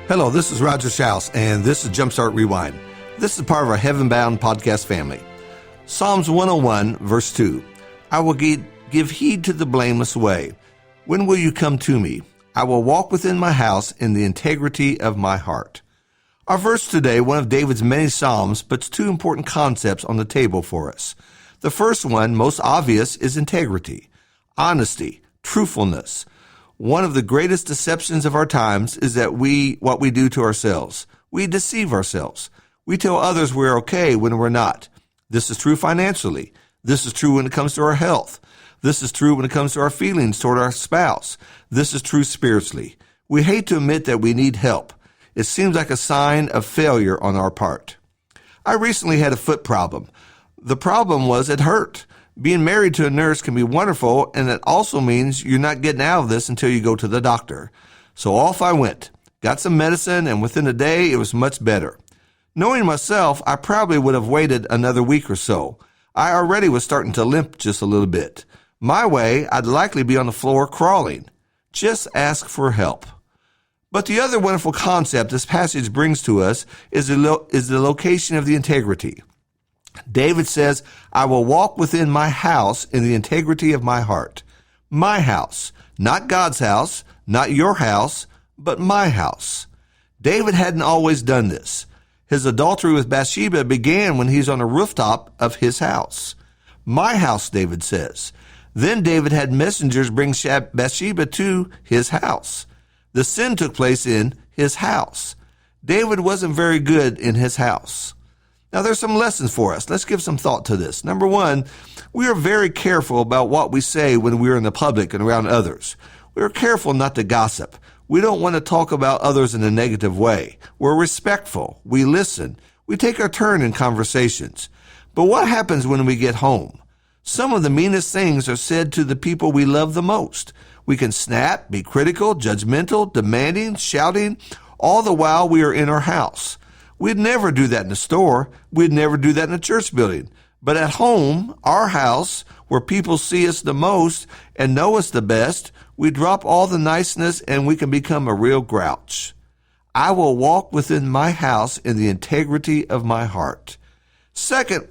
Hello, this is Roger Shouse, and this is Jumpstart Rewind. This is part of our Heaven Bound podcast family. Psalms 101, verse 2. I will give heed to the blameless way. When will you come to me? I will walk within my house in the integrity of my heart. Our verse today, one of David's many psalms, puts two important concepts on the table for us. The first one, most obvious, is integrity, honesty, truthfulness. One of the greatest deceptions of our times is that what we do to ourselves. We deceive ourselves. We tell others we're okay when we're not. This is true financially. This is true when it comes to our health. This is true when it comes to our feelings toward our spouse. This is true spiritually. We hate to admit that we need help. It seems like a sign of failure on our part. I recently had a foot problem. The problem was it hurt. Being married to a nurse can be wonderful, and it also means you're not getting out of this until you go to the doctor. So off I went, got some medicine, and within a day, it was much better. Knowing myself, I probably would have waited another week or so. I already was starting to limp just a little bit. My way, I'd likely be on the floor crawling. Just ask for help. But the other wonderful concept this passage brings to us is the location of the integrity. David says, I will walk within my house in the integrity of my heart. My house, not God's house, not your house, but my house. David hadn't always done this. His adultery with Bathsheba began when he's on the rooftop of his house. My house, David says. Then David had messengers bring Bathsheba to his house. The sin took place in his house. David wasn't very good in his house. Now, there's some lessons for us. Let's give some thought to this. Number one, we are very careful about what we say when we're in the public and around others. We're careful not to gossip. We don't want to talk about others in a negative way. We're respectful. We listen. We take our turn in conversations. But what happens when we get home? Some of the meanest things are said to the people we love the most. We can snap, be critical, judgmental, demanding, shouting, all the while we are in our house. We'd never do that in a store. We'd never do that in a church building. But at home, our house, where people see us the most and know us the best, we drop all the niceness and we can become a real grouch. I will walk within my house in the integrity of my heart. Second,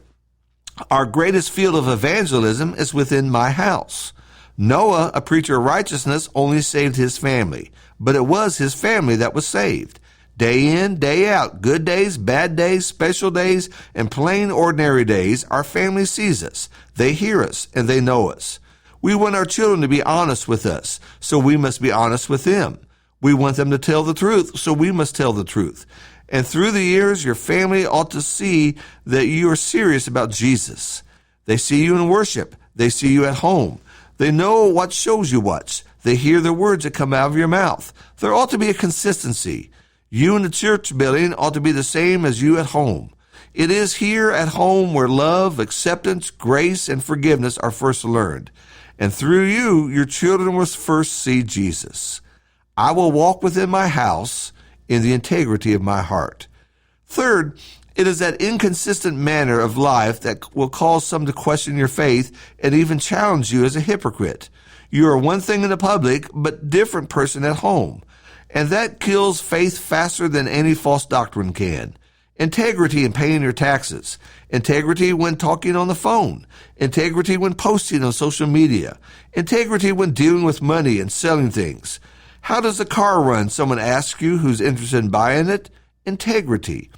our greatest field of evangelism is within my house. Noah, a preacher of righteousness, only saved his family, but it was his family that was saved. Day in, day out, good days, bad days, special days, and plain ordinary days, our family sees us. They hear us, and they know us. We want our children to be honest with us, so we must be honest with them. We want them to tell the truth, so we must tell the truth. And through the years, your family ought to see that you are serious about Jesus. They see you in worship. They see you at home. They know what shows you watch. They hear the words that come out of your mouth. There ought to be a consistency. You in the church building ought to be the same as you at home. It is here at home where love, acceptance, grace, and forgiveness are first learned. And through you, your children will first see Jesus. I will walk within my house in the integrity of my heart. Third, it is that inconsistent manner of life that will cause some to question your faith and even challenge you as a hypocrite. You are one thing in the public, but different person at home. And that kills faith faster than any false doctrine can. Integrity in paying your taxes. Integrity when talking on the phone. Integrity when posting on social media. Integrity when dealing with money and selling things. How does the car run? Someone asks you who's interested in buying it. Integrity.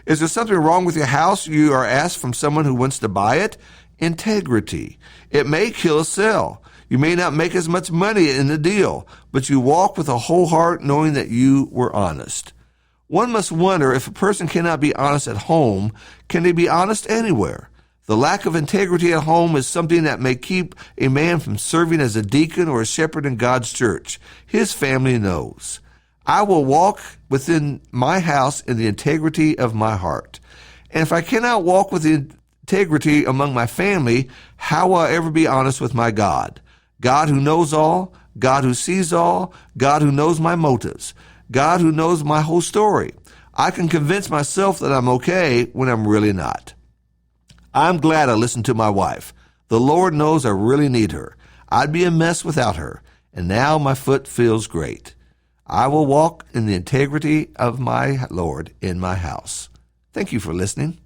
Is there something wrong with your house? You are asked from someone who wants to buy it. Integrity. It may kill a sale. You may not make as much money in the deal, but you walk with a whole heart knowing that you were honest. One must wonder if a person cannot be honest at home, can they be honest anywhere? The lack of integrity at home is something that may keep a man from serving as a deacon or a shepherd in God's church. His family knows. I will walk within my house in the integrity of my heart. And if I cannot walk with integrity among my family, how will I ever be honest with my God? God who knows all, God who sees all, God who knows my motives, God who knows my whole story. I can convince myself that I'm okay when I'm really not. I'm glad I listened to my wife. The Lord knows I really need her. I'd be a mess without her, and now my foot feels great. I will walk in the integrity of my Lord in my house. Thank you for listening.